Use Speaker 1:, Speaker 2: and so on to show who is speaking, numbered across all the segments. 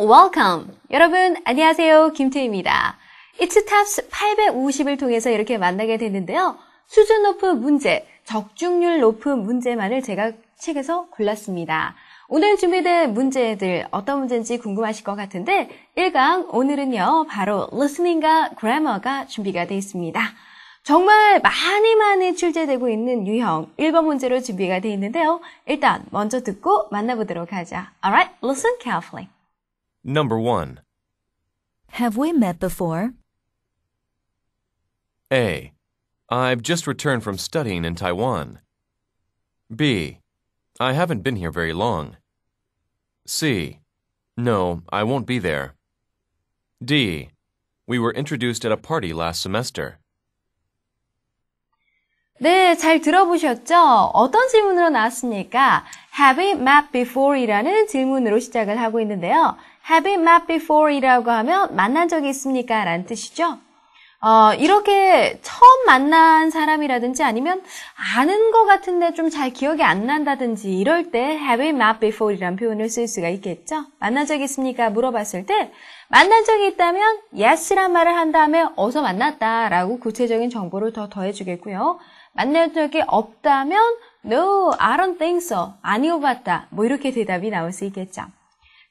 Speaker 1: welcome. 여러분, 안녕하세요. 김태희입니다. It's Tabs 850을 통해서 이렇게 만나게 됐는데요. 수준 높은 문제, 적중률 높은 문제만을 제가 책에서 골랐습니다. 오늘 준비된 문제들 어떤 문제인지 궁금하실 것 같은데 1강 오늘은요. 바로 listening과 grammar가 준비가 되어 있습니다. 정말 많이 출제되고 있는 유형 1번 문제로 준비가 되어 있는데요. 일단 먼저 듣고 만나보도록 하죠. Alright, listen carefully.
Speaker 2: Number 1.
Speaker 3: Have we met before?
Speaker 2: A. I've just returned from studying in Taiwan. B. I haven't been here very long. C. No, I won't be there. D. We were introduced at a party last semester.
Speaker 1: 네, 잘 들어보셨죠? 어떤 질문으로 나왔습니까? Have we met before? 이라는 질문으로 시작을 하고 있는데요. Have we met before? 이라고 하면 만난 적이 있습니까? 라는 뜻이죠. 이렇게 처음 만난 사람이라든지 아니면 아는 것 같은데 좀 잘 기억이 안 난다든지 이럴 때 have we met before? 이라는 표현을 쓸 수가 있겠죠. 만난 적이 있습니까? 물어봤을 때 만난 적이 있다면 yes란 말을 한 다음에 어서 만났다라고 구체적인 정보를 더 더해주겠고요. 만난 적이 없다면 no, I don't think so. 아닌 것 같다. 뭐 이렇게 대답이 나올 수 있겠죠.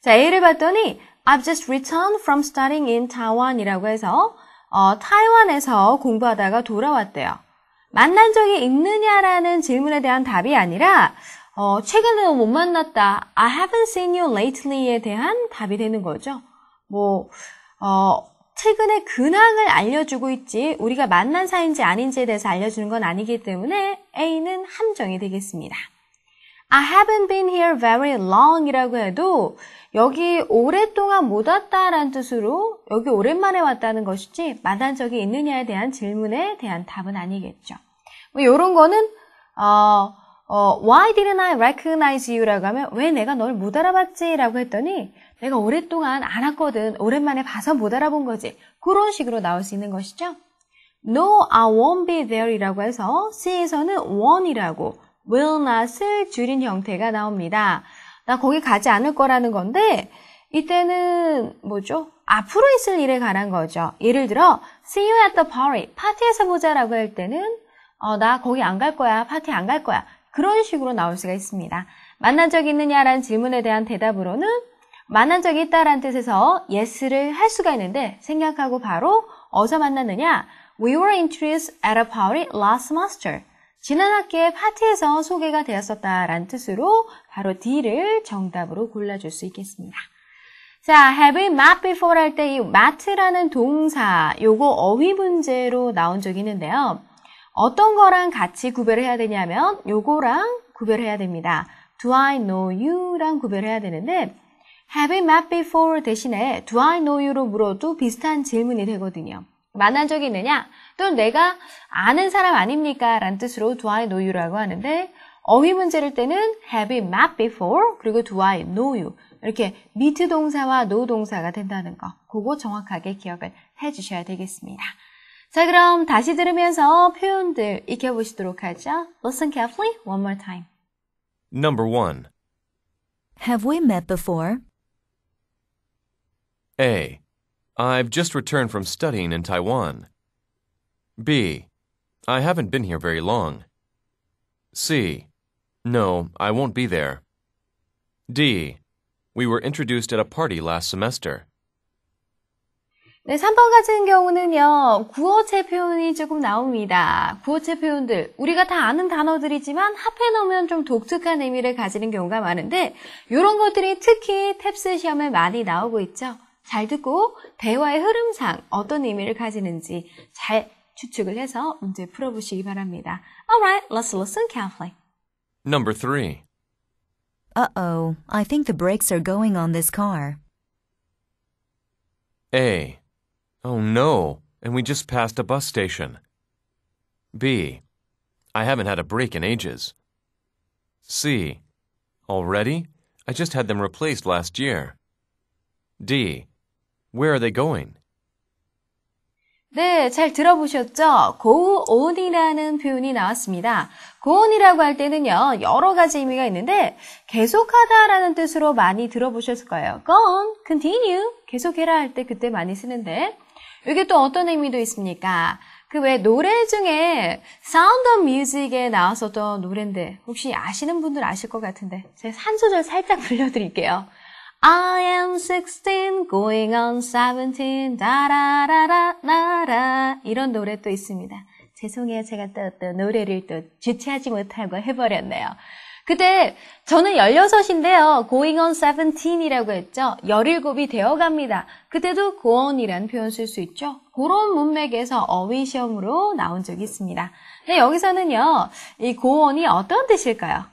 Speaker 1: 자, A를 봤더니 I've just returned from studying in Taiwan 이라고 해서 타이완에서 공부하다가 돌아왔대요. 만난 적이 있느냐라는 질문에 대한 답이 아니라 최근에 못 만났다. I haven't seen you lately에 대한 답이 되는 거죠. 최근에 근황을 알려주고 있지 우리가 만난 사이인지 아닌지에 대해서 알려주는 건 아니기 때문에 A는 함정이 되겠습니다. I haven't been here very long 이라고 해도 여기 오랫동안 못 왔다라는 뜻으로 여기 오랜만에 왔다는 것이지 만난 적이 있느냐에 대한 질문에 대한 답은 아니겠죠. 이런 거는 Why didn't I recognize you? 라고 하면 왜 내가 널 못 알아봤지? 라고 했더니 내가 오랫동안 안 왔거든. 오랜만에 봐서 못 알아본 거지. 그런 식으로 나올 수 있는 것이죠. No, I won't be there 이라고 해서 C에서는 won'이라고 will not을 줄인 형태가 나옵니다. 나 거기 가지 않을 거라는 건데 이때는 뭐죠? 앞으로 있을 일에 관한 거죠. 예를 들어 See you at the party. 파티에서 보자라고 할 때는 나 거기 안 갈 거야. 파티 안 갈 거야. 그런 식으로 나올 수가 있습니다. 만난 적이 있느냐라는 질문에 대한 대답으로는 만난 적이 있다라는 뜻에서 yes를 할 수가 있는데 생략하고 바로 어디서 만났느냐? We were introduced at a party last semester. 지난 학기에 파티에서 소개가 되었었다라는 뜻으로 바로 D를 정답으로 골라줄 수 있겠습니다. 자, have we met before 할 때 이 met라는 동사 요거 어휘 문제로 나온 적이 있는데요. 어떤 거랑 같이 구별을 해야 되냐면 요거랑 구별해야 됩니다. Do I know you랑 구별해야 되는데 Have we met before 대신에 Do I know you로 물어도 비슷한 질문이 되거든요. 만난 적이 있느냐? 또는 내가 아는 사람 아닙니까? 라는 뜻으로 Do I know you라고 하는데 어휘 문제일 때는 Have we met before? 그리고 Do I know you? 이렇게 meet 동사와 know 동사가 된다는 거 그거 정확하게 기억을 해주셔야 되겠습니다. 자, 그럼 다시 들으면서 표현들 익혀보시도록 하죠. Listen carefully one more time.
Speaker 2: Number 1.
Speaker 3: Have we met before?
Speaker 2: A. I've just returned from studying in Taiwan. B. I haven't been here very long. C. No, I won't be there. D. We were introduced at a party last semester.
Speaker 1: 네, 3번 같은 경우는요, 구어체 표현이 조금 나옵니다. 구어체 표현들, 우리가 다 아는 단어들이지만 합해놓으면 좀 독특한 의미를 가지는 경우가 많은데, 이런 것들이 특히 탭스 시험에 많이 나오고 있죠. 잘 듣고 대화의 흐름상 어떤 의미를 가지는지 잘 추측을 해서 문제 풀어보시기 바랍니다. Alright, let's listen carefully.
Speaker 2: Number 3.
Speaker 3: Uh-oh, I think the brakes are going on this car.
Speaker 2: A. Oh no, and we just passed a bus station. B. I haven't had a brake in ages. C. Already? I just had them replaced last year. D. Where are they going?
Speaker 1: 네, 잘 들어보셨죠? go on이라는 표현이 나왔습니다. go on이라고 할 때는요, 여러 가지 의미가 있는데 계속하다라는 뜻으로 많이 들어보셨을 거예요. go on, continue, 계속해라 할 때 그때 많이 쓰는데 이게 또 어떤 의미도 있습니까? 그 왜 노래 중에 Sound of Music에 나왔었던 노래인데 혹시 아시는 분들 아실 것 같은데 제가 한 소절 살짝 불려드릴게요. I am 16, going on 17, 다라라라, 나라. 이런 노래 또 있습니다. 죄송해요. 제가 또 노래를 또 주체하지 못하고 해버렸네요. 그때 저는 16인데요. going on 17이라고 했죠. 17이 되어갑니다. 그때도 go on이라는 표현 쓸 수 있죠. 그런 문맥에서 어휘 시험으로 나온 적이 있습니다. 근데 여기서는요. 이 go on이 어떤 뜻일까요?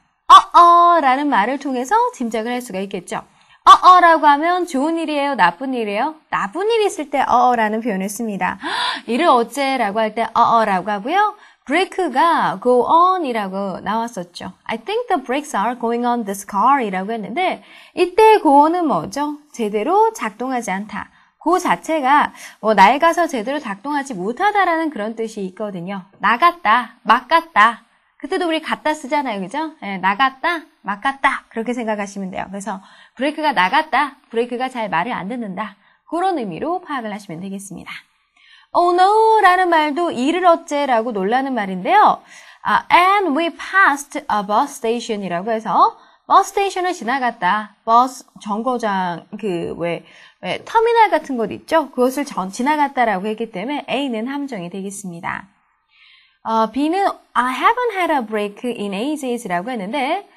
Speaker 1: 라는 말을 통해서 짐작을 할 수가 있겠죠. 라고 하면 좋은 일이에요? 나쁜 일이에요? 나쁜 일이 있을 때 라는 표현을 씁니다. 이를 어째라고 할 때 라고 하고요. break가 go on 이라고 나왔었죠. I think the brakes are going on this car 이라고 했는데 이때 go on은 뭐죠? 제대로 작동하지 않다. 그 자체가 낡아서 제대로 작동하지 못하다라는 그런 뜻이 있거든요. 나갔다, 막갔다. 그때도 우리 갔다 쓰잖아요. 그죠? 네, 나갔다, 막갔다. 그렇게 생각하시면 돼요. 그래서 브레이크가 나갔다, 브레이크가 잘 말을 안 듣는다. 그런 의미로 파악을 하시면 되겠습니다. Oh no 라는 말도 이를 어째라고 놀라는 말인데요. And we passed a bus station 이라고 해서 버스 스테이션을 지나갔다. 버스 정거장 왜 터미널 같은 곳 있죠? 그것을 지나갔다라고 했기 때문에 A는 함정이 되겠습니다. B는 I haven't had a break in ages라고 했는데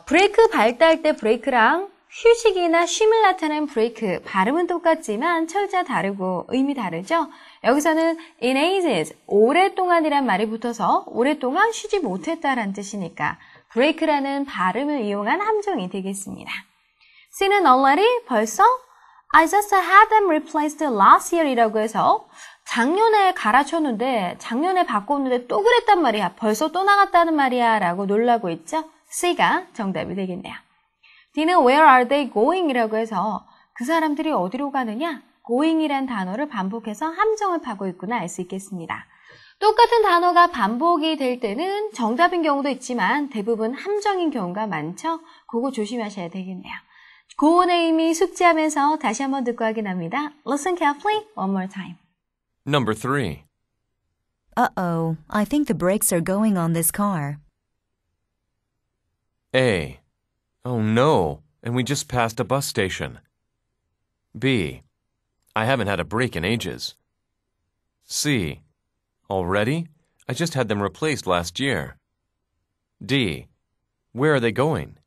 Speaker 1: 브레이크 밟을 때 브레이크랑 휴식이나 쉼을 나타내는 브레이크 발음은 똑같지만 철자 다르고 의미 다르죠. 여기서는 in ages 오랫동안이란 말이 붙어서 오랫동안 쉬지 못했다라는 뜻이니까 브레이크라는 발음을 이용한 함정이 되겠습니다. C는 already 벌써 I just had them replaced last year 이라고 해서 작년에 갈아쳤는데 작년에 바꿨는데 또 그랬단 말이야. 벌써 또 나갔다는 말이야 라고 놀라고 있죠. C가 정답이 되겠네요. D는 where are they going 이라고 해서 그 사람들이 어디로 가느냐? going이란 단어를 반복해서 함정을 파고 있구나 알 수 있겠습니다. 똑같은 단어가 반복이 될 때는 정답인 경우도 있지만 대부분 함정인 경우가 많죠. 그거 조심하셔야 되겠네요. 고온의 의미 숙지하면서 다시 한번 듣고 확인합니다. Listen carefully one more time.
Speaker 2: Number 3.
Speaker 3: Uh-oh, I think the brakes are going on this car.
Speaker 2: A. Oh no, and we just passed a bus station. B. I haven't had a break in ages. C. Already? I just had them replaced last year. D. Where are they going?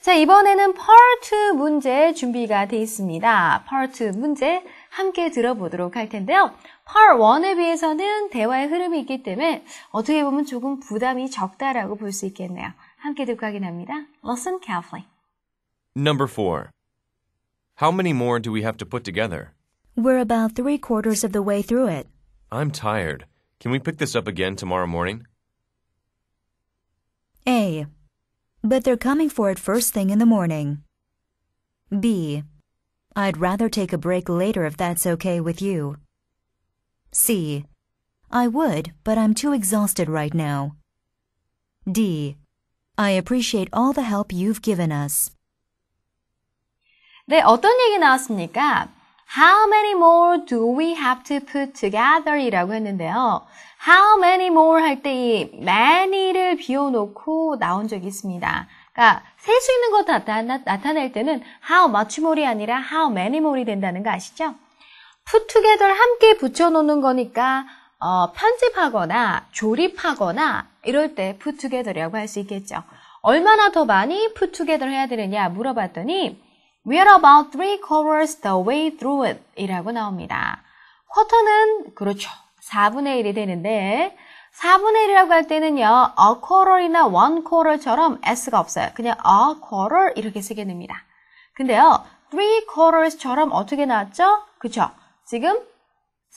Speaker 1: 자, 이번에는 Part 2 문제 준비가 되어 있습니다. Part 2 문제 함께 들어보도록 할 텐데요. Part 1에 비해서는 대화의 흐름이 있기 때문에 어떻게 보면 조금 부담이 적다라고 볼 수 있겠네요. 함께 듣고 확인합니다. Listen carefully.
Speaker 2: Number 4. How many more do we have to put together?
Speaker 3: We're about 3/4 of the way through it.
Speaker 2: I'm tired. Can we pick this up again tomorrow morning?
Speaker 3: A. But they're coming for it first thing in the morning. B. I'd rather take a break later if that's okay with you. C. I would, but I'm too exhausted right now. D. I appreciate all the help you've given us.
Speaker 1: 네, 어떤 얘기 나왔습니까? How many more do we have to put together? 이라고 했는데요. How many more 할 때 이 many를 비워놓고 나온 적이 있습니다. 그러니까 셀 수 있는 것 나타낼 때는 how much more이 아니라 how many more이 된다는 거 아시죠? put together 함께 붙여놓는 거니까 편집하거나 조립하거나 이럴 때 put together이라고 할 수 있겠죠. 얼마나 더 많이 put together 해야 되느냐 물어봤더니 We are about 3/4 the way through it 이라고 나옵니다. 쿼터는 그렇죠. 4분의 1이 되는데 4분의 1이라고 할 때는요. a quarter이나 1/4처럼 s가 없어요. 그냥 a quarter 이렇게 쓰게 됩니다. 근데요. 3/4처럼 어떻게 나왔죠? 그쵸? 지금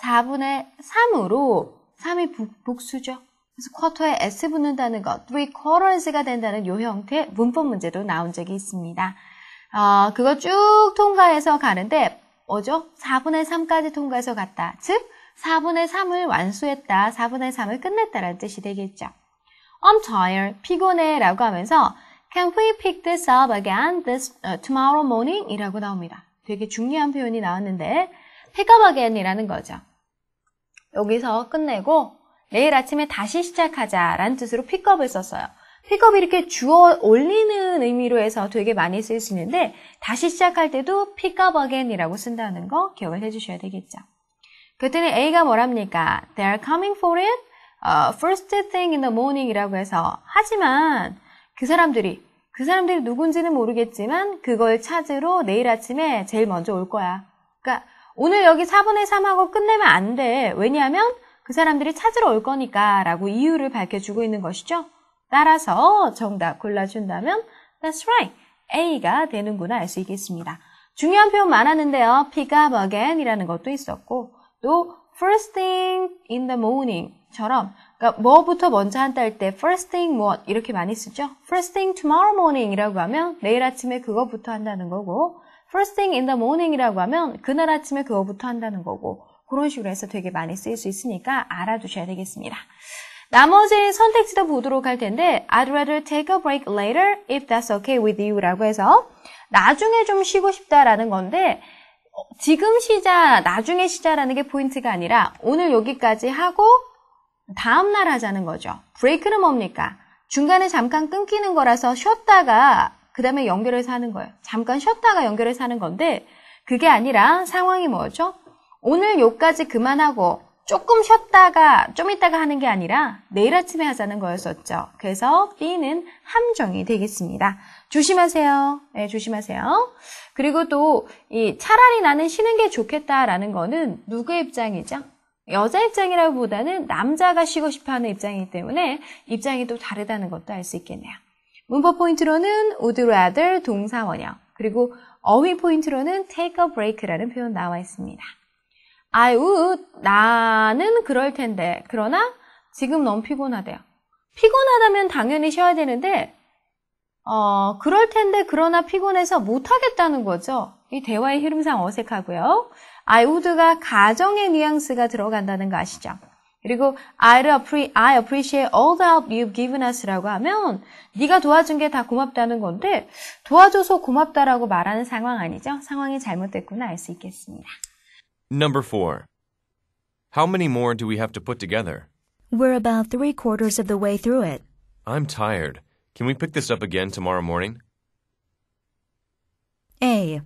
Speaker 1: 4분의 3으로 3이 복수죠. 그래서 쿼터에 s 붙는다는 것 3/4가 된다는 요 형태 문법 문제도 나온 적이 있습니다. 그거 쭉 통과해서 가는데 뭐죠? 4분의 3까지 통과해서 갔다. 즉 4분의 3을 완수했다. 4분의 3을 끝냈다라는 뜻이 되겠죠. I'm tired. 피곤해 라고 하면서 Can we pick this up again tomorrow morning? 이라고 나옵니다. 되게 중요한 표현이 나왔는데 pick up again이라는 거죠. 여기서 끝내고 내일 아침에 다시 시작하자라는 뜻으로 pick up을 썼어요. pick up이 이렇게 주어 올리는 의미로 해서 되게 많이 쓸 수 있는데 다시 시작할 때도 pick up again이라고 쓴다는 거 기억을 해주셔야 되겠죠. 그랬더니 A가 뭐랍니까? They are coming for it first thing in the morning 이라고 해서 하지만 그 사람들이 누군지는 모르겠지만 그걸 찾으러 내일 아침에 제일 먼저 올 거야. 그러니까 오늘 여기 4분의 3하고 끝내면 안 돼. 왜냐하면 그 사람들이 찾으러 올 거니까 라고 이유를 밝혀주고 있는 것이죠. 따라서 정답 골라준다면 That's right. A가 되는구나 알 수 있겠습니다. 중요한 표현 많았는데요. Pick up again 이라는 것도 있었고 또 first thing in the morning 처럼 그러니까 뭐부터 먼저 한다 할 때 first thing what 이렇게 많이 쓰죠. first thing tomorrow morning 이라고 하면 내일 아침에 그거부터 한다는 거고 first thing in the morning 이라고 하면 그날 아침에 그거부터 한다는 거고 그런 식으로 해서 되게 많이 쓰일 수 있으니까 알아두셔야 되겠습니다. 나머지 선택지도 보도록 할 텐데 I'd rather take a break later if that's okay with you 라고 해서 나중에 좀 쉬고 싶다라는 건데 지금 쉬자, 나중에 쉬자라는 게 포인트가 아니라 오늘 여기까지 하고 다음날 하자는 거죠. 브레이크는 뭡니까? 중간에 잠깐 끊기는 거라서 쉬었다가 그 다음에 연결해서 하는 거예요. 잠깐 쉬었다가 연결해서 하는 건데 그게 아니라 상황이 뭐죠? 오늘 요까지 그만하고 조금 쉬었다가 좀 이따가 하는 게 아니라 내일 아침에 하자는 거였었죠. 그래서 B는 함정이 되겠습니다. 조심하세요. 네, 조심하세요. 그리고 또 이 차라리 나는 쉬는 게 좋겠다라는 거는 누구의 입장이죠? 여자 입장이라기보다는 남자가 쉬고 싶어하는 입장이기 때문에 입장이 또 다르다는 것도 알 수 있겠네요. 문법 포인트로는 would rather 동사 원형 그리고 어휘 포인트로는 take a break라는 표현 나와 있습니다. I would, 나는 그럴 텐데 그러나 지금 너무 피곤하대요. 피곤하다면 당연히 쉬어야 되는데 그럴 텐데 그러나 피곤해서 못하겠다는 거죠. 이 대화의 흐름상 어색하고요. I would가 가정의 뉘앙스가 들어간다는 거 아시죠? 그리고 I appreciate all the help you've given us라고 하면 네가 도와준 게 다 고맙다는 건데 도와줘서 고맙다라고 말하는 상황 아니죠? 상황이 잘못됐구나 알 수 있겠습니다.
Speaker 2: Number 4. How many more do we have to put together?
Speaker 3: We're about 3/4 of the way through it.
Speaker 2: I'm tired. Can we pick this up again tomorrow morning?
Speaker 3: A.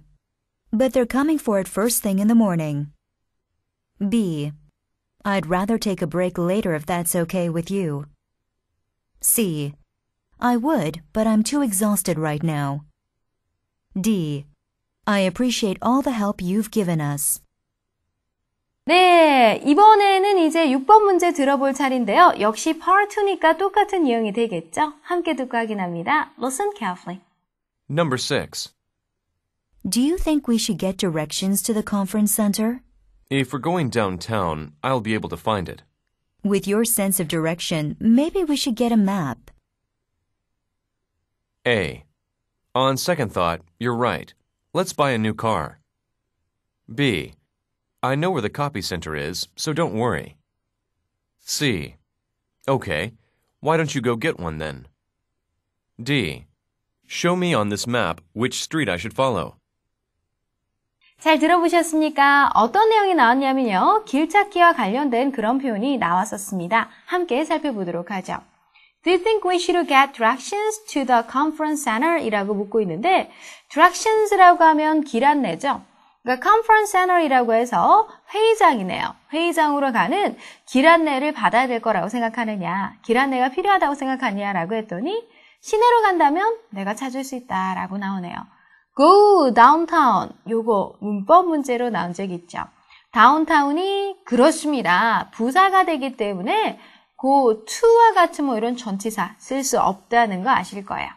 Speaker 3: But they're coming for it first thing in the morning. B. I'd rather take a break later if that's okay with you. C. I would, but I'm too exhausted right now. D. I appreciate all the help you've given us.
Speaker 1: 네, 이번에는 이제 6번 문제 들어볼 차례인데요. 역시 Part 2니까 똑같은 유형이 되겠죠? 함께 듣고 확인합니다. Listen carefully.
Speaker 2: Number 6.
Speaker 3: Do you think we should get directions to the conference center?
Speaker 2: If we're going downtown, I'll be able to find it.
Speaker 3: With your sense of direction, maybe we should get a map.
Speaker 2: A. On second thought, you're right. Let's buy a new car. B. I know where the copy center is, so don't worry. C. Okay, why don't you go get one then? D. Show me on this map which street I should follow.
Speaker 1: 잘 들어보셨습니까? 어떤 내용이 나왔냐면요. 길찾기와 관련된 그런 표현이 나왔었습니다. 함께 살펴보도록 하죠. Do you think we should get directions to the conference center? 이라고 묻고 있는데 directions라고 하면 길 안내죠. 그러니까 conference center이라고 해서 회의장이네요. 회의장으로 가는 길 안내를 받아야 될 거라고 생각하느냐, 길 안내가 필요하다고 생각하냐라고 했더니 시내로 간다면 내가 찾을 수 있다라고 나오네요. Go downtown. 요거 문법 문제로 나온 적 있죠. 다운타운이 그렇습니다. 부사가 되기 때문에 go to와 같은 뭐 이런 전치사 쓸 수 없다는 거 아실 거예요.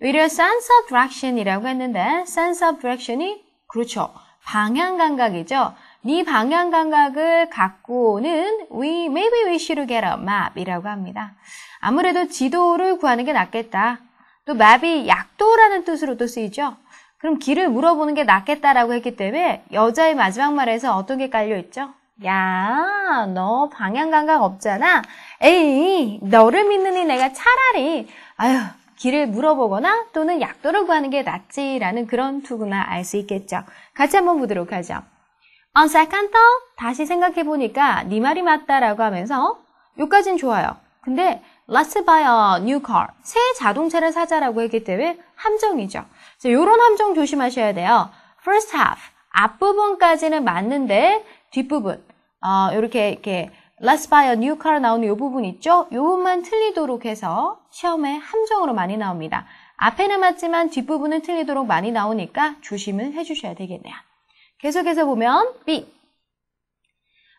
Speaker 1: 오히려 sense of direction이라고 했는데 sense of direction이 그렇죠. 방향 감각이죠. 네 방향 감각을 갖고는 maybe we should get a map이라고 합니다. 아무래도 지도를 구하는 게 낫겠다. 또 map이 약도라는 뜻으로도 쓰이죠. 그럼 길을 물어보는 게 낫겠다라고 했기 때문에 여자의 마지막 말에서 어떤 게 깔려있죠? 야, 너 방향 감각 없잖아. 에이, 너를 믿느니 내가 차라리 길을 물어보거나 또는 약도를 구하는 게 낫지라는 그런 투구나 알 수 있겠죠. 같이 한번 보도록 하죠. On second thought, 다시 생각해보니까 네 말이 맞다라고 하면서 여기까진 좋아요. 근데 let's buy a new car. 새 자동차를 사자라고 했기 때문에 함정이죠. 자, 이런 함정 조심하셔야 돼요. First half, 앞부분까지는 맞는데 뒷부분, 이렇게 let's buy a new car 나오는 이 부분 있죠? 이 부분만 틀리도록 해서 시험에 함정으로 많이 나옵니다. 앞에는 맞지만 뒷부분은 틀리도록 많이 나오니까 조심을 해주셔야 되겠네요. 계속해서 보면 B.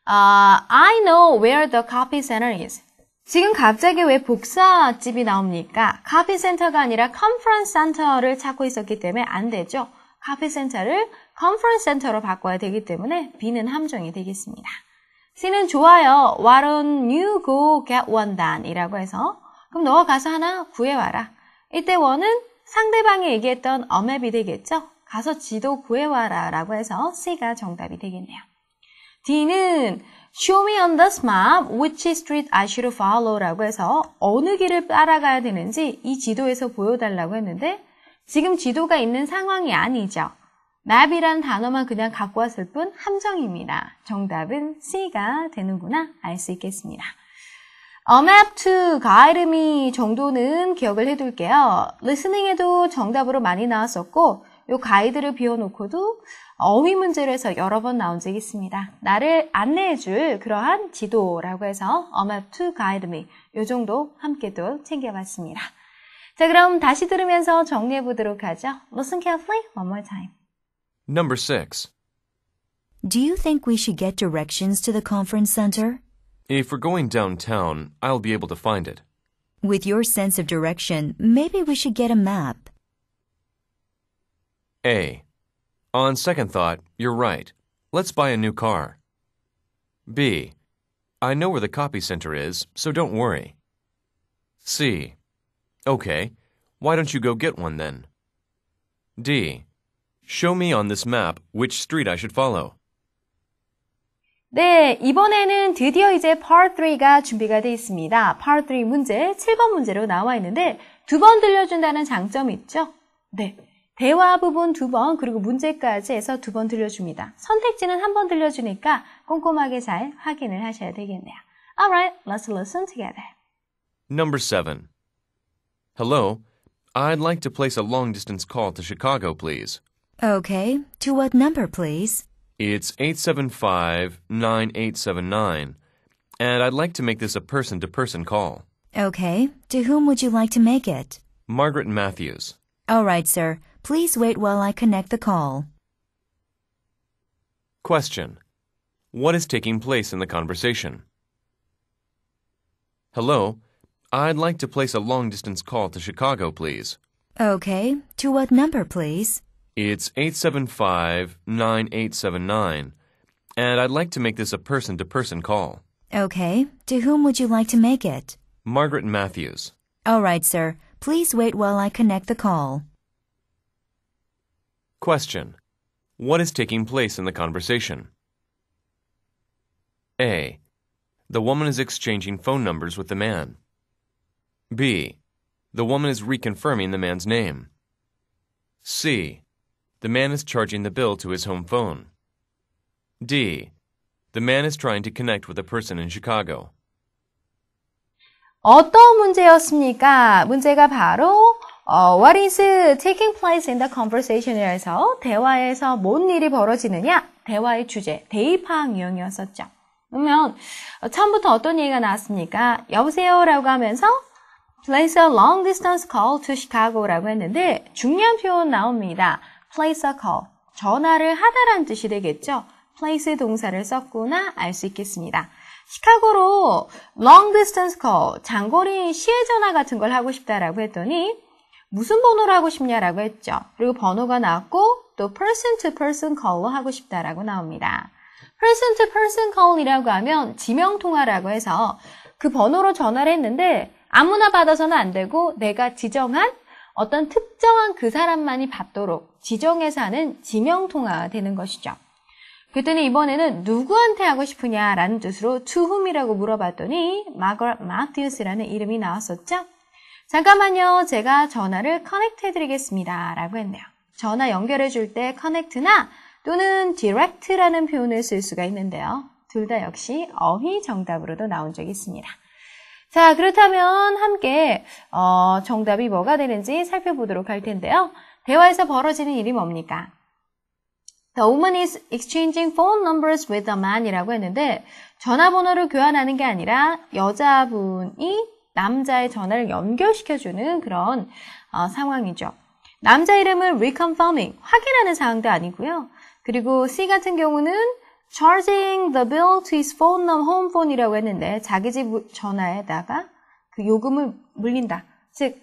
Speaker 1: I know where the copy center is. 지금 갑자기 왜 복사집이 나옵니까? copy center가 아니라 conference center를 찾고 있었기 때문에 안 되죠. copy center를 conference center로 바꿔야 되기 때문에 B는 함정이 되겠습니다. C는 좋아요. Why don't you go get one done? 이라고 해서 그럼 너가 가서 하나 구해와라. 이때 원은 상대방이 얘기했던 a map이 되겠죠. 가서 지도 구해와라 라고 해서 C가 정답이 되겠네요. D는 Show me on this map which street I should follow 라고 해서 어느 길을 따라가야 되는지 이 지도에서 보여달라고 했는데 지금 지도가 있는 상황이 아니죠. map이라는 단어만 그냥 갖고 왔을 뿐 함정입니다. 정답은 C가 되는구나 알 수 있겠습니다. A map to guide me 정도는 기억을 해둘게요. 리스닝에도 정답으로 많이 나왔었고 요 가이드를 비워놓고도 어휘 문제로 해서 여러 번 나온 적이 있습니다. 나를 안내해줄 그러한 지도라고 해서 A map to guide me 요 정도 함께도 챙겨봤습니다. 자, 그럼 다시 들으면서 정리해보도록 하죠. Listen carefully one more time.
Speaker 2: Number 6.
Speaker 3: Do you think we should get directions to the conference center?
Speaker 2: If we're going downtown, I'll be able to find it.
Speaker 3: With your sense of direction, maybe we should get a map.
Speaker 2: A. On second thought, you're right. Let's buy a new car. B. I know where the copy center is, so don't worry. C. Okay, why don't you go get one then? D. Show me on this map which street I should follow.
Speaker 1: 네, 이번에는 드디어 이제 Part 3가 준비가 되어 있습니다. Part 3 문제, 7번 문제로 나와 있는데 2번 들려준다는 장점이 있죠? 네, 대화 부분 2번 그리고 문제까지 해서 2번 들려줍니다. 선택지는 1번 들려주니까 꼼꼼하게 잘 확인을 하셔야 되겠네요. Alright, let's listen together.
Speaker 2: Number 7. Hello, I'd like to place a long-distance call to Chicago, please.
Speaker 3: Okay, to what number, please?
Speaker 2: It's 875-9879, and I'd like to make this a person-to-person call.
Speaker 3: Okay, to whom would you like to make it?
Speaker 2: Margaret Matthews.
Speaker 3: All right, sir. Please wait while I connect the call.
Speaker 2: Question. What is taking place in the conversation? Hello, I'd like to place a long-distance call to Chicago, please.
Speaker 3: Okay, to what number, please?
Speaker 2: It's 875-9879, and I'd like to make this a person-to-person call.
Speaker 3: Okay, to whom would you like to make it?
Speaker 2: Margaret Matthews.
Speaker 3: All right, sir. Please wait while I connect the call.
Speaker 2: Question. What is taking place in the conversation? A. The woman is exchanging phone numbers with the man. B. The woman is reconfirming the man's name. C. The man is charging the bill to his home phone. D. The man is trying to connect with a person in Chicago.
Speaker 1: 어떤 문제였습니까? 문제가 바로 What is taking place in the conversation에서 대화에서 뭔 일이 벌어지느냐? 대화의 주제, 대입하항 유형이었었죠. 그러면 처음부터 어떤 얘기가 나왔습니까? 여보세요 라고 하면서 place a long distance call to Chicago라고 했는데 중요한 표현 나옵니다. place a call, 전화를 하다라는 뜻이 되겠죠. place 동사를 썼구나 알 수 있겠습니다. 시카고로 long distance call, 장거리 시외 전화 같은 걸 하고 싶다라고 했더니 무슨 번호로 하고 싶냐라고 했죠. 그리고 번호가 나왔고 또 person to person call로 하고 싶다라고 나옵니다. person to person call이라고 하면 지명통화라고 해서 그 번호로 전화를 했는데 아무나 받아서는 안 되고 내가 지정한 어떤 특정한 그 사람만이 받도록 지정해서 하는 지명통화가 되는 것이죠. 그랬더니 이번에는 누구한테 하고 싶으냐라는 뜻으로 to whom이라고 물어봤더니 마거렛 마티우스라는 이름이 나왔었죠. 잠깐만요. 제가 전화를 커넥트 해드리겠습니다. 라고 했네요. 전화 연결해 줄 때 connect나 또는 direct라는 표현을 쓸 수가 있는데요. 둘 다 역시 어휘 정답으로도 나온 적이 있습니다. 자, 그렇다면 함께 정답이 뭐가 되는지 살펴보도록 할 텐데요. 대화에서 벌어지는 일이 뭡니까? The woman is exchanging phone numbers with a man이라고 했는데 전화번호를 교환하는 게 아니라 여자분이 남자의 전화를 연결시켜주는 그런 상황이죠. 남자 이름은 reconfirming, 확인하는 상황도 아니고요. 그리고 C 같은 경우는 charging the bill to his phone home phone이라고 했는데 자기 집 전화에다가 그 요금을 물린다. 즉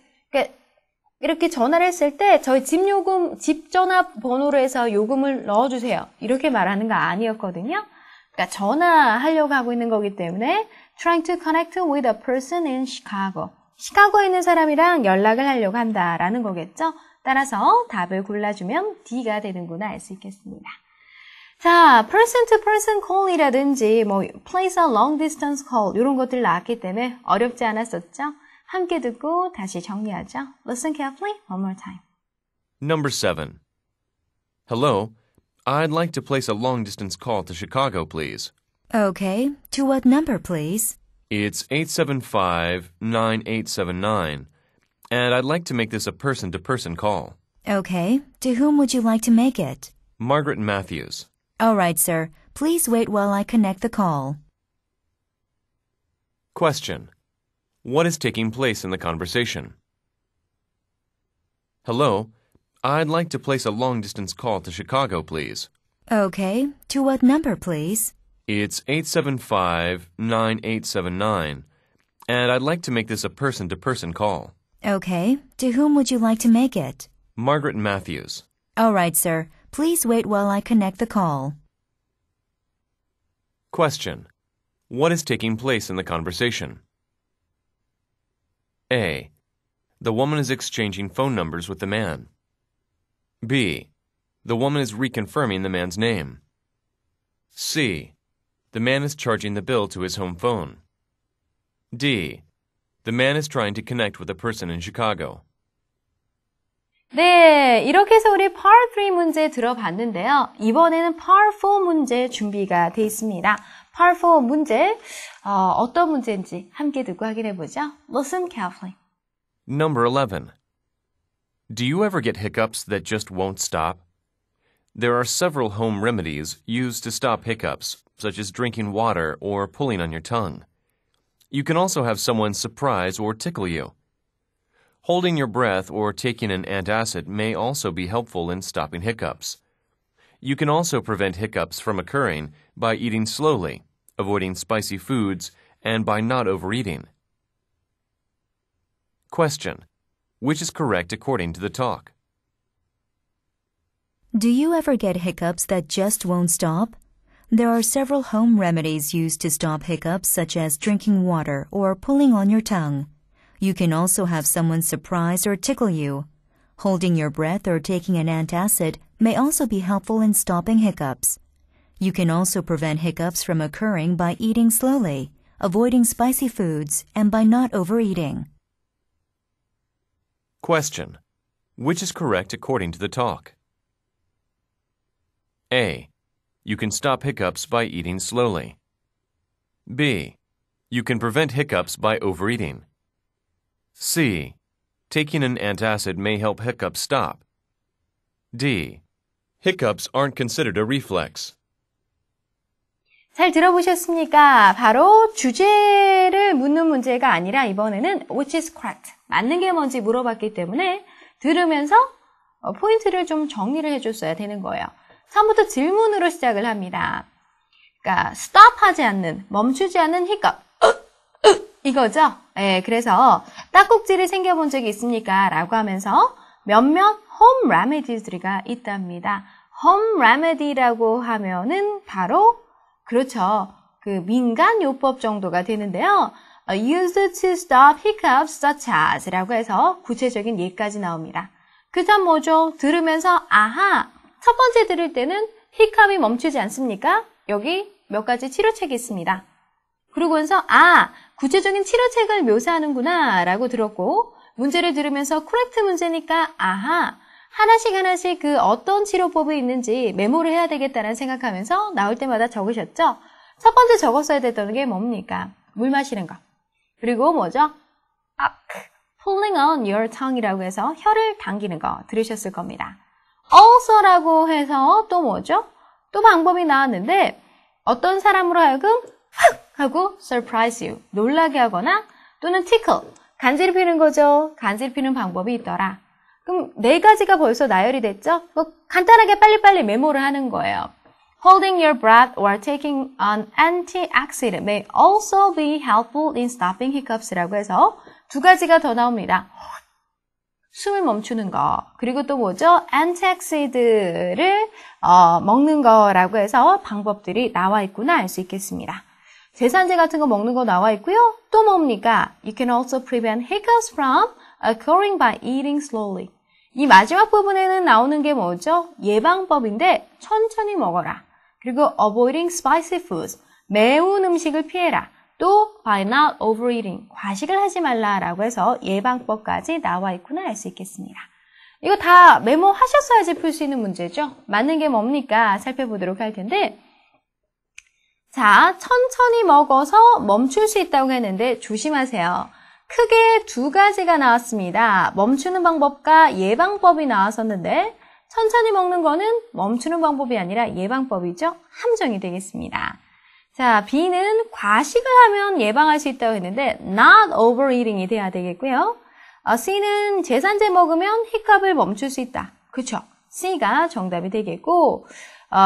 Speaker 1: 이렇게 전화를 했을 때 저희 집 요금, 집 전화 번호로 해서 요금을 넣어주세요. 이렇게 말하는 거 아니었거든요. 그러니까 전화하려고 하고 있는 거기 때문에 trying to connect with a person in Chicago. 시카고에 있는 사람이랑 연락을 하려고 한다라는 거겠죠. 따라서 답을 골라주면 D가 되는구나 알 수 있겠습니다. 자, person to person call이라든지 뭐 place a long distance call 이런 것들 나왔기 때문에 어렵지 않았었죠. 함께 듣고 다시 정리하죠. Listen carefully one more time.
Speaker 2: Number 7. Hello, I'd like to place a long-distance call to Chicago, please.
Speaker 3: Okay, to what number, please?
Speaker 2: It's 875-9879, and I'd like to make this a person-to-person call.
Speaker 3: Okay, to whom would you like to make it?
Speaker 2: Margaret Matthews.
Speaker 3: All right, sir. Please wait while I connect the call.
Speaker 2: Question. What is taking place in the conversation? Hello, I'd like to place a long-distance call to Chicago, please.
Speaker 3: Okay, to what number, please?
Speaker 2: It's 875-9879, and I'd like to make this a person-to-person call.
Speaker 3: Okay, to whom would you like to make it?
Speaker 2: Margaret Matthews.
Speaker 3: All right, sir. Please wait while I connect the call.
Speaker 2: Question. What is taking place in the conversation? A. The woman is exchanging phone numbers with the man. B. The woman is reconfirming the man's name. C. The man is charging the bill to his home phone. D. The man is trying to connect with a person in Chicago.
Speaker 1: 네, 이렇게 해서 우리 Part 3 문제 들어봤는데요. 이번에는 Part 4 문제 준비가 돼 있습니다. Part 4 문제, 어떤 문제인지 함께 듣고 확인해보죠. Listen carefully.
Speaker 2: Number 11. Do you ever get hiccups that just won't stop? There are several home remedies used to stop hiccups, such as drinking water or pulling on your tongue. You can also have someone surprise or tickle you. Holding your breath or taking an antacid may also be helpful in stopping hiccups. You can also prevent hiccups from occurring by eating slowly, avoiding spicy foods, and by not overeating. Question. Which is correct according to the talk?
Speaker 3: Do you ever get hiccups that just won't stop? There are several home remedies used to stop hiccups, such as drinking water or pulling on your tongue. You can also have someone surprise or tickle you. Holding your breath or taking an antacid may also be helpful in stopping hiccups. You can also prevent hiccups from occurring by eating slowly, avoiding spicy foods, and by not overeating.
Speaker 2: Question. Which is correct according to the talk? A. You can stop hiccups by eating slowly. B. You can prevent hiccups by overeating. C. Taking an antacid may help hiccups stop. D. Hiccups aren't considered a reflex.
Speaker 1: 잘 들어보셨습니까? 바로 주제를 묻는 문제가 아니라 이번에는 which is correct, 맞는 게 뭔지 물어봤기 때문에 들으면서 포인트를 좀 정리를 해줬어야 되는 거예요. 처음부터 질문으로 시작을 합니다. 그러니까 stop하지 않는, 멈추지 않는 hiccup, 이거죠? 네, 그래서 딱꼭질이 생겨본 적이 있습니까? 라고 하면서 몇몇 home remedies가 있답니다. home remedy라고 하면은 바로 그렇죠. 그 민간요법 정도가 되는데요. used to stop hiccups such as 라고 해서 구체적인 예까지 나옵니다. 그 다음 뭐죠? 들으면서 아하, 첫 번째 들을 때는 히컵이 멈추지 않습니까? 여기 몇 가지 치료책이 있습니다. 그러고서 구체적인 치료책을 묘사하는구나 라고 들었고 문제를 들으면서 코렉트 문제니까 아하, 하나씩 그 어떤 치료법이 있는지 메모를 해야 되겠다는 생각하면서 나올 때마다 적으셨죠? 첫 번째 적었어야 됐던 게 뭡니까? 물 마시는 거. 그리고 뭐죠? pulling on your tongue이라고 해서 혀를 당기는 거 들으셨을 겁니다. also라고 해서 또 뭐죠? 또 방법이 나왔는데 어떤 사람으로 하여금 훅 하고 surprise you, 놀라게 하거나 또는 tickle, 간지럽히는 거죠. 간지럽히는 방법이 있더라. 그럼 네 가지가 벌써 나열이 됐죠? 간단하게 빨리빨리 메모를 하는 거예요. Holding your breath or taking an antioxidant may also be helpful in stopping hiccups라고 해서 두 가지가 더 나옵니다. 숨을 멈추는 거, 그리고 또 뭐죠? antioxidant을 먹는 거라고 해서 방법들이 나와 있구나 알 수 있겠습니다. 제산제 같은 거 먹는 거 나와 있고요. 또 뭡니까? You can also prevent hiccups from occurring by eating slowly. 이 마지막 부분에는 나오는 게 뭐죠? 예방법인데 천천히 먹어라. 그리고 avoiding spicy foods, 매운 음식을 피해라. 또 by not overeating, 과식을 하지 말라라고 해서 예방법까지 나와 있구나 알 수 있겠습니다. 이거 다 메모하셨어야지 풀 수 있는 문제죠. 맞는 게 뭡니까? 살펴보도록 할 텐데 자, 천천히 먹어서 멈출 수 있다고 했는데 조심하세요. 크게 두 가지가 나왔습니다. 멈추는 방법과 예방법이 나왔었는데 천천히 먹는 거는 멈추는 방법이 아니라 예방법이죠. 함정이 되겠습니다. 자, B는 과식을 하면 예방할 수 있다고 했는데 not overeating이 돼야 되겠고요. C는 제산제 먹으면 히컵을 멈출 수 있다. 그렇죠? C가 정답이 되겠고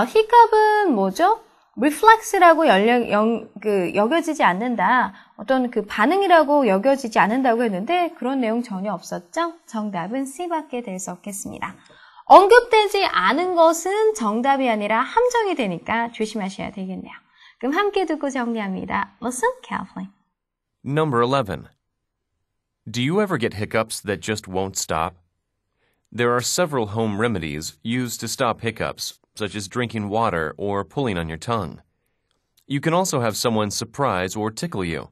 Speaker 1: 히컵은 뭐죠? reflex라고 여겨지지 않는다. 어떤 그 반응이라고 여겨지지 않는다고 했는데 그런 내용 전혀 없었죠? 정답은 C밖에 될 수 없겠습니다. 언급되지 않은 것은 정답이 아니라 함정이 되니까 조심하셔야 되겠네요. 그럼 함께 듣고 정리합니다. Listen carefully.
Speaker 2: Number 11. Do you ever get hiccups that just won't stop? There are several home remedies used to stop hiccups, such as drinking water or pulling on your tongue. You can also have someone surprise or tickle you.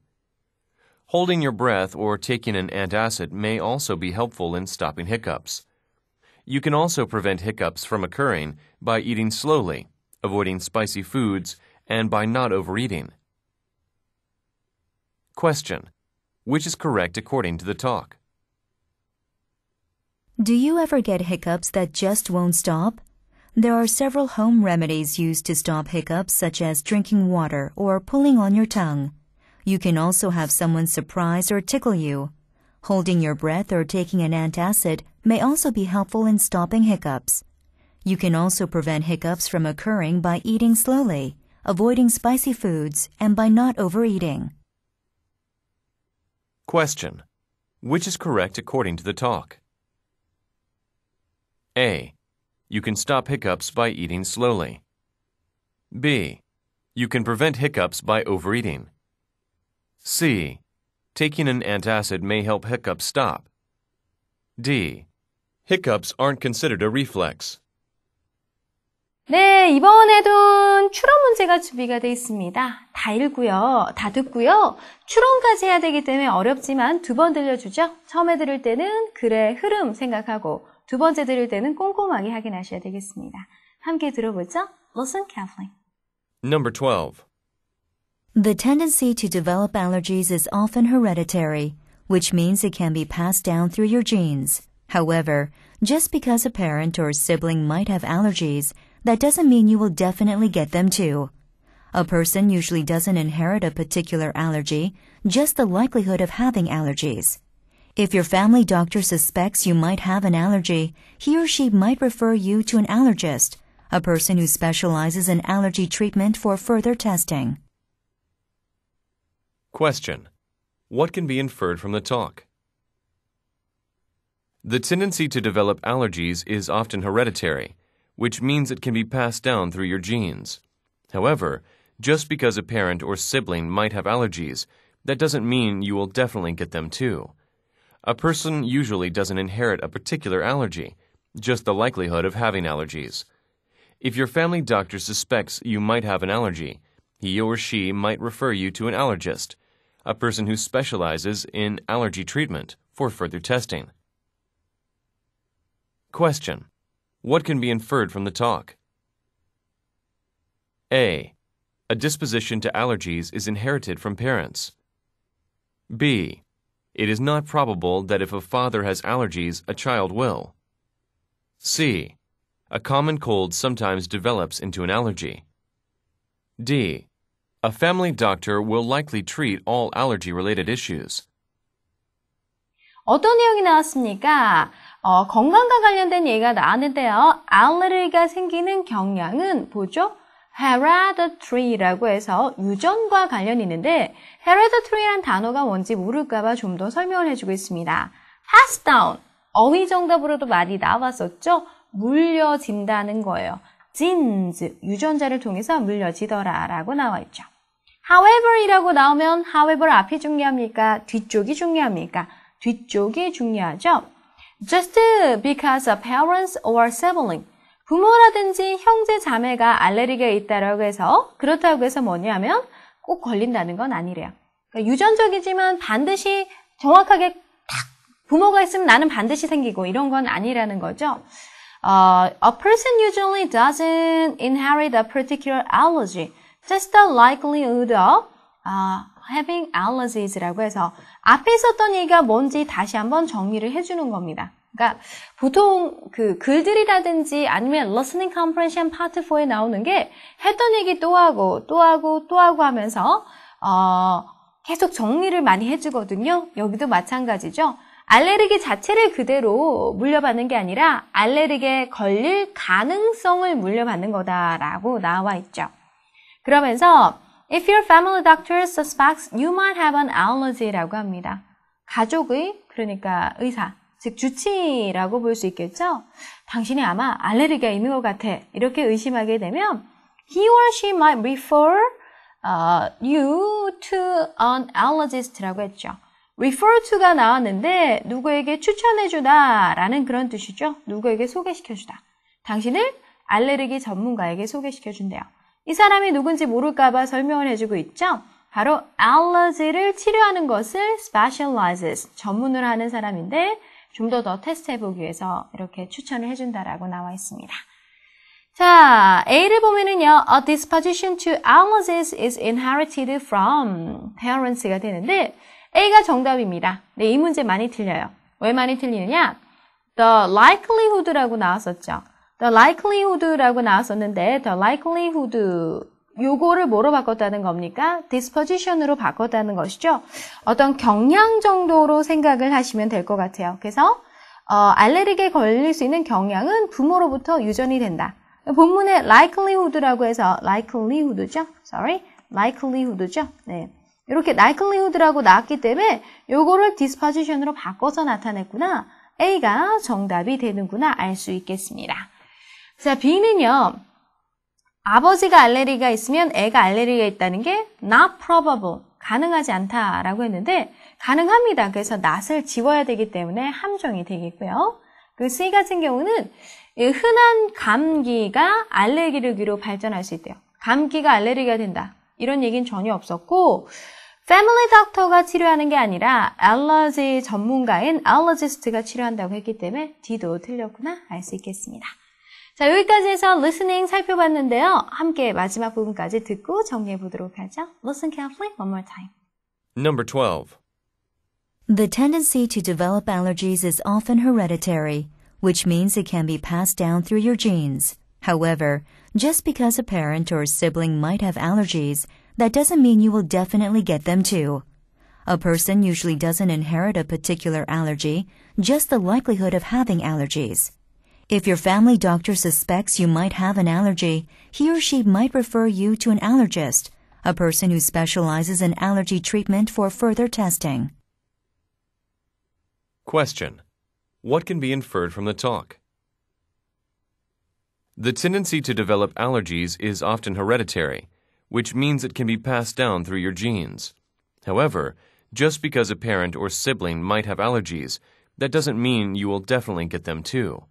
Speaker 2: Holding your breath or taking an antacid may also be helpful in stopping hiccups. You can also prevent hiccups from occurring by eating slowly, avoiding spicy foods, and by not overeating. Question. Which is correct according to the talk?
Speaker 3: Do you ever get hiccups that just won't stop? There are several home remedies used to stop hiccups, such as drinking water or pulling on your tongue. You can also have someone surprise or tickle you. Holding your breath or taking an antacid may also be helpful in stopping hiccups. You can also prevent hiccups from occurring by eating slowly, avoiding spicy foods, and by not overeating.
Speaker 2: Question. Which is correct according to the talk? A. You can stop hiccups by eating slowly. B. You can prevent hiccups by overeating. C. Taking an antacid may help hiccups stop. D. Hiccups aren't considered a reflex.
Speaker 1: 네, 이번에도 추론 문제가 준비가 되어 있습니다. 다 읽고요. 다 듣고요. 추론까지 해야 되기 때문에 어렵지만 두 번 들려주죠. 처음에 들을 때는 글의 흐름 생각하고 두 번째 들을 때는 꼼꼼하게 확인하셔야 되겠습니다. 함께 들어보죠. Listen carefully.
Speaker 2: Number 12.
Speaker 3: The tendency to develop allergies is often hereditary, which means it can be passed down through your genes. However, just because a parent or sibling might have allergies, that doesn't mean you will definitely get them too. A person usually doesn't inherit a particular allergy, just the likelihood of having allergies. If your family doctor suspects you might have an allergy, he or she might refer you to an allergist, a person who specializes in allergy treatment, for further testing.
Speaker 2: Question. What can be inferred from the talk? The tendency to develop allergies is often hereditary, which means it can be passed down through your genes. However, just because a parent or sibling might have allergies, that doesn't mean you will definitely get them too. A person usually doesn't inherit a particular allergy, just the likelihood of having allergies. If your family doctor suspects you might have an allergy, he or she might refer you to an allergist, a person who specializes in allergy treatment, for further testing. Question. What can be inferred from the talk? A. A disposition to allergies is inherited from parents. B. It is not probable that if a father has allergies, a child will. C. A common cold sometimes develops into an allergy. D. A family doctor will likely treat all allergy-related issues.
Speaker 1: 어떤 내용이 나왔습니까? 건강과 관련된 얘기가 나왔는데요. 알레르기가 생기는 경향은 뭐죠? hereditary라고 해서 유전과 관련이 있는데 hereditary라는 단어가 뭔지 모를까봐 좀 더 설명을 해주고 있습니다. pass down, 어휘 정답으로도 많이 나왔었죠? 물려진다는 거예요. genes, 유전자를 통해서 물려지더라 라고 나와 있죠. however 이라고 나오면 however 앞이 중요합니까? 뒤쪽이 중요합니까? 뒤쪽이 중요하죠. just because a parents or sibling, 부모라든지 형제 자매가 알레르기가 있다라고 해서 그렇다고 해서 뭐냐면 꼭 걸린다는 건 아니래요. 그러니까 유전적이지만 반드시 정확하게 딱 부모가 있으면 나는 반드시 생기고 이런 건 아니라는 거죠. A person usually doesn't inherit a particular allergy, just the likelihood of having allergies라고 해서 앞에 있었던 얘기가 뭔지 다시 한번 정리를 해주는 겁니다. 그러니까 보통 그 글들이라든지 아니면 listening comprehension part 4에 나오는 게 했던 얘기 또 하고 하면서 계속 정리를 많이 해주거든요. 여기도 마찬가지죠. 알레르기 자체를 그대로 물려받는 게 아니라 알레르기에 걸릴 가능성을 물려받는 거다라고 나와 있죠. 그러면서 if your family doctor suspects you might have an allergy라고 합니다. 가족의, 그러니까 의사, 즉 주치라고 볼 수 있겠죠. 당신이 아마 알레르기가 있는 것 같아. 이렇게 의심하게 되면 he or she might refer you to an allergist라고 했죠. refer to가 나왔는데 누구에게 추천해주다 라는 그런 뜻이죠. 누구에게 소개시켜주다. 당신을 알레르기 전문가에게 소개시켜준대요. 이 사람이 누군지 모를까봐 설명을 해주고 있죠. 바로 알러지를 치료하는 것을 specializes, 전문을 하는 사람인데 좀 더 테스트해보기 위해서 이렇게 추천을 해준다라고 나와 있습니다. 자, A를 보면은요, a disposition to allergies is inherited from parents가 되는데 A가 정답입니다. 네, 이 문제 많이 틀려요. 왜 많이 틀리느냐? The likelihood라고 나왔었죠. The likelihood라고 나왔었는데 the likelihood 요거를 뭐로 바꿨다는 겁니까? disposition으로 바꿨다는 것이죠. 어떤 경향 정도로 생각을 하시면 될 것 같아요. 그래서 알레르기에 걸릴 수 있는 경향은 부모로부터 유전이 된다. 본문에 likelihood라고 해서 likelihood죠. likelihood죠. 네. 이렇게 likelihood라고 나왔기 때문에 요거를 disposition으로 바꿔서 나타냈구나. A가 정답이 되는구나 알 수 있겠습니다. 자, B는요. 아버지가 알레르기가 있으면 애가 알레르기가 있다는 게 not probable, 가능하지 않다라고 했는데 가능합니다. 그래서 not을 지워야 되기 때문에 함정이 되겠고요. 그 C 같은 경우는 흔한 감기가 알레르기로 발전할 수 있대요. 감기가 알레르기가 된다. 이런 얘기는 전혀 없었고 패밀리 닥터가 치료하는 게 아니라 알러지 전문가인 알러지스트가 치료한다고 했기 때문에 D도 틀렸구나 알 수 있겠습니다. 자, 여기까지 해서 listening 살펴봤는데요. 함께 마지막 부분까지 듣고 정리해 보도록 하죠. Listen carefully one more time.
Speaker 2: Number 12.
Speaker 3: The tendency to develop allergies is often hereditary, which means it can be passed down through your genes. However, just because a parent or sibling might have allergies, that doesn't mean you will definitely get them too. A person usually doesn't inherit a particular allergy, just the likelihood of having allergies. If your family doctor suspects you might have an allergy, he or she might refer you to an allergist, a person who specializes in allergy treatment for further testing.
Speaker 2: Question. What can be inferred from the talk? The tendency to develop allergies is often hereditary, which means it can be passed down through your genes. However, just because a parent or sibling might have allergies, that doesn't mean you will definitely get them too.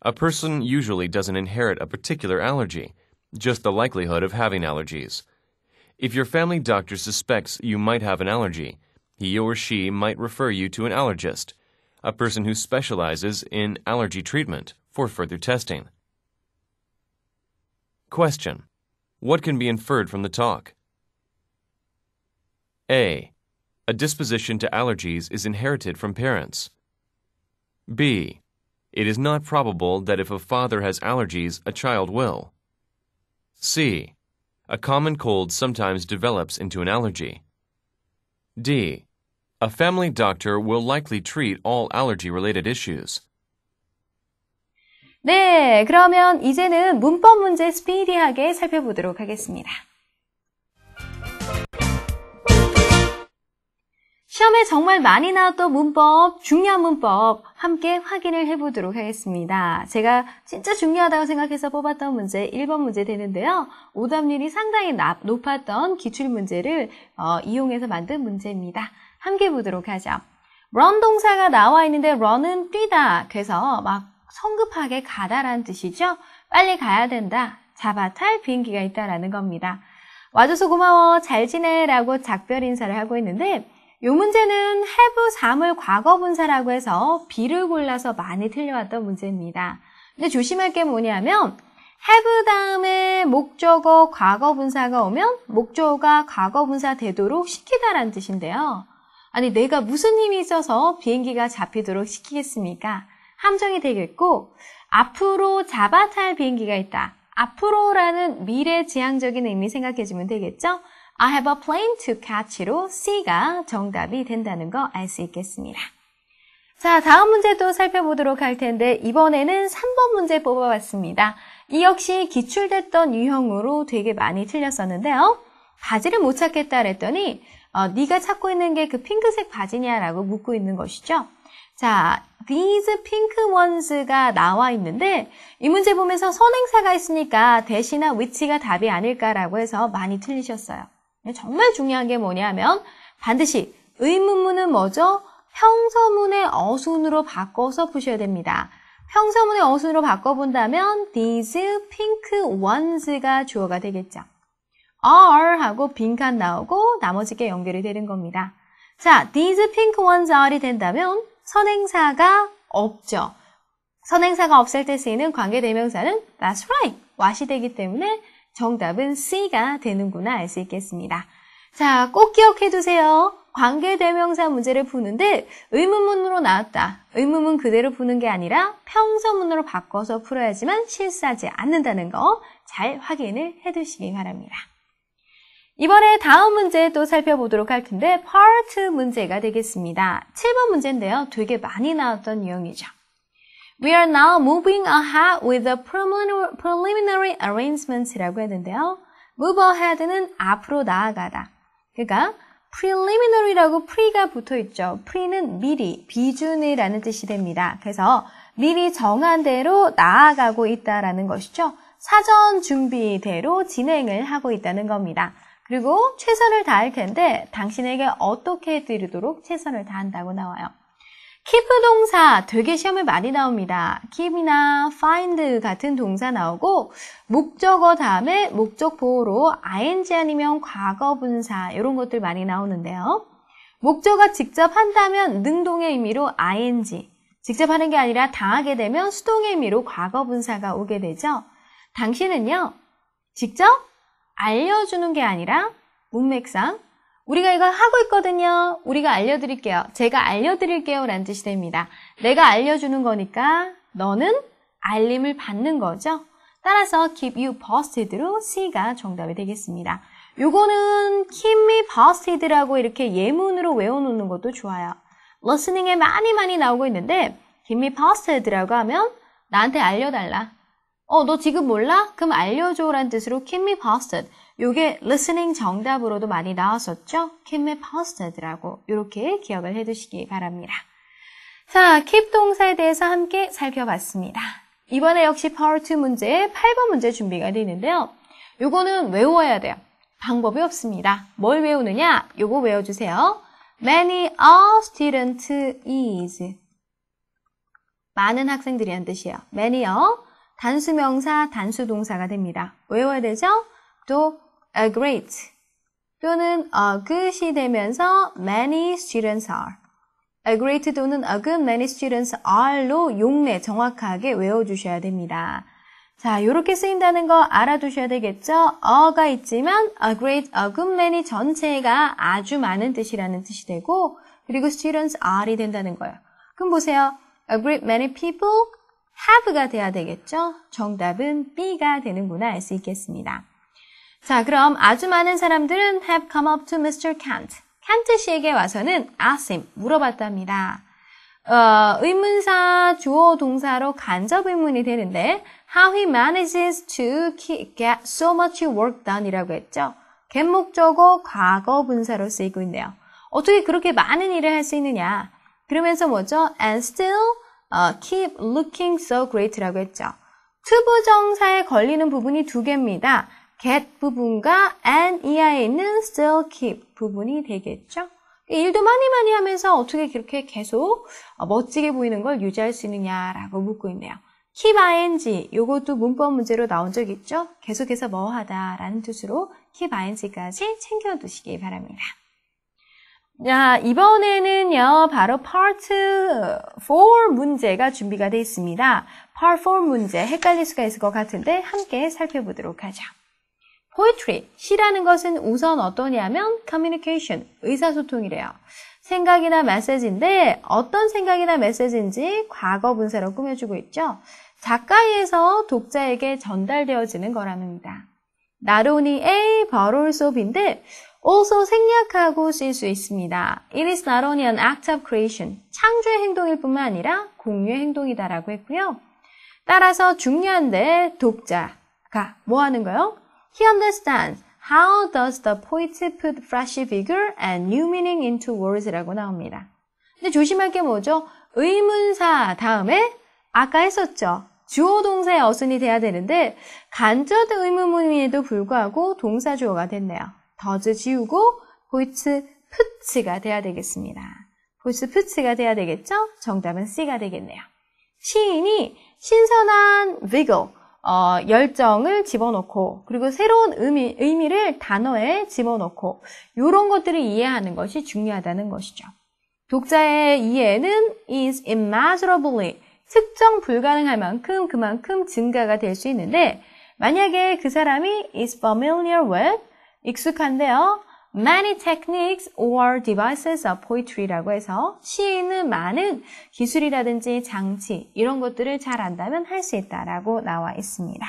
Speaker 2: A person usually doesn't inherit a particular allergy, just the likelihood of having allergies. If your family doctor suspects you might have an allergy, he or she might refer you to an allergist, a person who specializes in allergy treatment, for further testing. Question. What can be inferred from the talk? A. A disposition to allergies is inherited from parents. B. It is not probable that if a father has allergies, a child will. C. A common cold sometimes develops into an allergy. D. A family doctor will likely treat all allergy-related issues.
Speaker 1: 네, 그러면 이제는 문법 문제 스피디하게 살펴보도록 하겠습니다. 시험에 정말 많이 나왔던 문법, 중요한 문법 함께 확인을 해보도록 하겠습니다. 제가 진짜 중요하다고 생각해서 뽑았던 문제 1번 문제 되는데요. 오답률이 상당히 높았던 기출문제를 이용해서 만든 문제입니다. 함께 보도록 하죠. run 동사가 나와 있는데 run은 뛰다. 그래서 막 성급하게 가다라는 뜻이죠. 빨리 가야 된다. 잡아탈 비행기가 있다라는 겁니다. 와줘서 고마워. 잘 지내라고 작별 인사를 하고 있는데 이 문제는 have 3을 과거 분사라고 해서 B를 골라서 많이 틀려왔던 문제입니다. 근데 조심할 게 뭐냐면 have 다음에 목적어 과거 분사가 오면 목적어가 과거 분사 되도록 시키다라는 뜻인데요. 아니 내가 무슨 힘이 있어서 비행기가 잡히도록 시키겠습니까? 함정이 되겠고 앞으로 잡아탈 비행기가 있다. 앞으로라는 미래지향적인 의미 생각해주면 되겠죠? I have a plane to catch로 C가 정답이 된다는 거 알 수 있겠습니다. 자, 다음 문제도 살펴보도록 할 텐데 이번에는 3번 문제 뽑아봤습니다. 이 역시 기출됐던 유형으로 되게 많이 틀렸었는데요. 바지를 못 찾겠다 그랬더니 네가 찾고 있는 게 그 핑크색 바지냐라고 묻고 있는 것이죠. 자, these pink ones가 나와 있는데 이 문제 보면서 선행사가 있으니까 대시나 which가 답이 아닐까라고 해서 많이 틀리셨어요. 정말 중요한 게 뭐냐면 반드시 의문문은 뭐죠? 평서문의 어순으로 바꿔서 푸셔야 됩니다. 평서문의 어순으로 바꿔본다면 these pink ones가 주어가 되겠죠. are 하고 빈칸 나오고 나머지 게 연결이 되는 겁니다. 자, these pink ones are이 된다면 선행사가 없죠. 선행사가 없을 때 쓰이는 관계대명사는 that's right, what이 되기 때문에 정답은 C가 되는구나 알 수 있겠습니다. 자, 꼭 기억해 두세요. 관계대명사 문제를 푸는데 의문문으로 나왔다. 의문문 그대로 푸는 게 아니라 평서문으로 바꿔서 풀어야지만 실수하지 않는다는 거 잘 확인을 해 두시기 바랍니다. 이번에 다음 문제 또 살펴보도록 할 텐데 part 문제가 되겠습니다. 7번 문제인데요. 되게 많이 나왔던 유형이죠. We are now moving ahead with the preliminary arrangements라고 했는데요. move ahead는 앞으로 나아가다. 그러니까 preliminary라고 pre가 붙어있죠. pre는 미리, 비준이라는 뜻이 됩니다. 그래서 미리 정한 대로 나아가고 있다라는 것이죠. 사전 준비대로 진행을 하고 있다는 겁니다. 그리고 최선을 다할 텐데 당신에게 어떻게 해드리도록 최선을 다한다고 나와요. keep 동사 되게 시험에 많이 나옵니다. keep이나 find 같은 동사 나오고 목적어 다음에 목적 보호로 ing 아니면 과거 분사 이런 것들 많이 나오는데요. 목적어가 직접 한다면 능동의 의미로 ing, 직접 하는 게 아니라 당하게 되면 수동의 의미로 과거 분사가 오게 되죠. 당신은요, 직접 알려주는 게 아니라 문맥상 우리가 이거 하고 있거든요. 우리가 알려드릴게요. 제가 알려드릴게요 라는 뜻이 됩니다. 내가 알려주는 거니까 너는 알림을 받는 거죠. 따라서 keep you posted로 C가 정답이 되겠습니다. 요거는 keep me posted라고 이렇게 예문으로 외워놓는 것도 좋아요. listening에 많이 나오고 있는데 keep me posted라고 하면 나한테 알려달라. 너 지금 몰라? 그럼 알려줘 라는 뜻으로 keep me posted. 요게 listening 정답으로도 많이 나왔었죠? keep me posted라고 이렇게 기억을 해두시기 바랍니다. 자, keep 동사에 대해서 함께 살펴봤습니다. 이번에 역시 part 2 문제 8번 문제 준비가 되어 있는데요. 요거는 외워야 돼요. 방법이 없습니다. 뭘 외우느냐? 요거 외워주세요. Many a student is. 많은 학생들이 한 뜻이에요. Many a 단수명사, 단수동사가 됩니다. 외워야 되죠? 또 a great 또는 a good이 되면서 many students are. A great 또는 a good many students are로 용례 정확하게 외워주셔야 됩니다. 자, 이렇게 쓰인다는 거 알아두셔야 되겠죠? a가 있지만 a great, a good many 전체가 아주 많은 뜻이라는 뜻이 되고 그리고 students are이 된다는 거예요. 그럼 보세요. A great many people have가 돼야 되겠죠? 정답은 B가 되는구나 알 수 있겠습니다. 자, 그럼 아주 많은 사람들은 have come up to Mr. Kant. 칸트 씨에게 와서는 asked him, 물어봤답니다. 의문사 주어 동사로 간접 의문이 되는데 how he manages to get so much work done 이라고 했죠. get 목적어 과거 분사로 쓰이고 있네요. 어떻게 그렇게 많은 일을 할 수 있느냐. 그러면서 뭐죠? and still keep looking so great라고 했죠. 투부정사에 걸리는 부분이 두 개입니다. get 부분과 and 이하에 있는 still keep 부분이 되겠죠. 일도 많이 하면서 어떻게 그렇게 계속 멋지게 보이는 걸 유지할 수 있느냐라고 묻고 있네요. keep ing 요것도 문법 문제로 나온 적 있죠. 계속해서 뭐 하다라는 뜻으로 keep ing까지 챙겨두시기 바랍니다. 자, 이번에는요, 바로 Part 4 문제가 준비가 되어 있습니다. Part 4 문제, 헷갈릴 수가 있을 것 같은데 함께 살펴보도록 하죠. Poetry, 시라는 것은 우선 어떠냐면 communication, 의사소통이래요. 생각이나 메시지인데 어떤 생각이나 메시지인지 과거 분사로 꾸며주고 있죠. 작가에서 독자에게 전달되어지는 거랍니다. Not only A, but also B인데 also 생략하고 쓸 수 있습니다. It is not only an act of creation. 창조의 행동일 뿐만 아니라 공유의 행동이다라고 했고요. 따라서 중요한데 독자가 뭐 하는 거요? He understands. How does the poet put fresh vigor and new meaning into words라고 나옵니다. 근데 조심할 게 뭐죠? 의문사 다음에 아까 했었죠. 주어 동사의 어순이 돼야 되는데 간접 의문문임에도 불구하고 동사 주어가 됐네요. does 지우고 poet puts가 돼야 되겠습니다. poet puts가 돼야 되겠죠? 정답은 C가 되겠네요. 시인이 신선한 vigor, 열정을 집어넣고 그리고 새로운 의미를 단어에 집어넣고 이런 것들을 이해하는 것이 중요하다는 것이죠. 독자의 이해는 is immeasurably 측정 불가능할 만큼 그만큼 증가가 될 수 있는데 만약에 그 사람이 is familiar with 익숙한데요. Many techniques or devices of poetry라고 해서 시인은 많은 기술이라든지 장치 이런 것들을 잘 안다면 할 수 있다라고 나와 있습니다.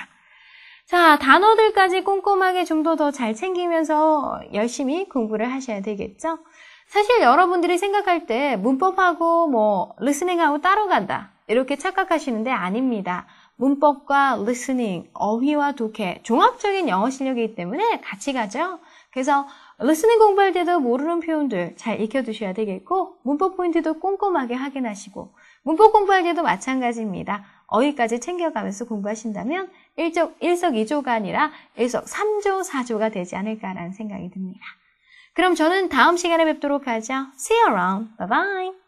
Speaker 1: 자, 단어들까지 꼼꼼하게 좀 더 잘 챙기면서 열심히 공부를 하셔야 되겠죠? 사실 여러분들이 생각할 때 문법하고 리스닝하고 따로 간다 이렇게 착각하시는데 아닙니다. 문법과 리스닝, 어휘와 독해, 종합적인 영어 실력이기 때문에 같이 가죠. 그래서 리스닝 공부할 때도 모르는 표현들 잘 익혀두셔야 되겠고 문법 포인트도 꼼꼼하게 확인하시고 문법 공부할 때도 마찬가지입니다. 어휘까지 챙겨가면서 공부하신다면 일석이조가 아니라 일석삼조, 사조가 되지 않을까라는 생각이 듭니다. 그럼 저는 다음 시간에 뵙도록 하죠. See you around. Bye bye.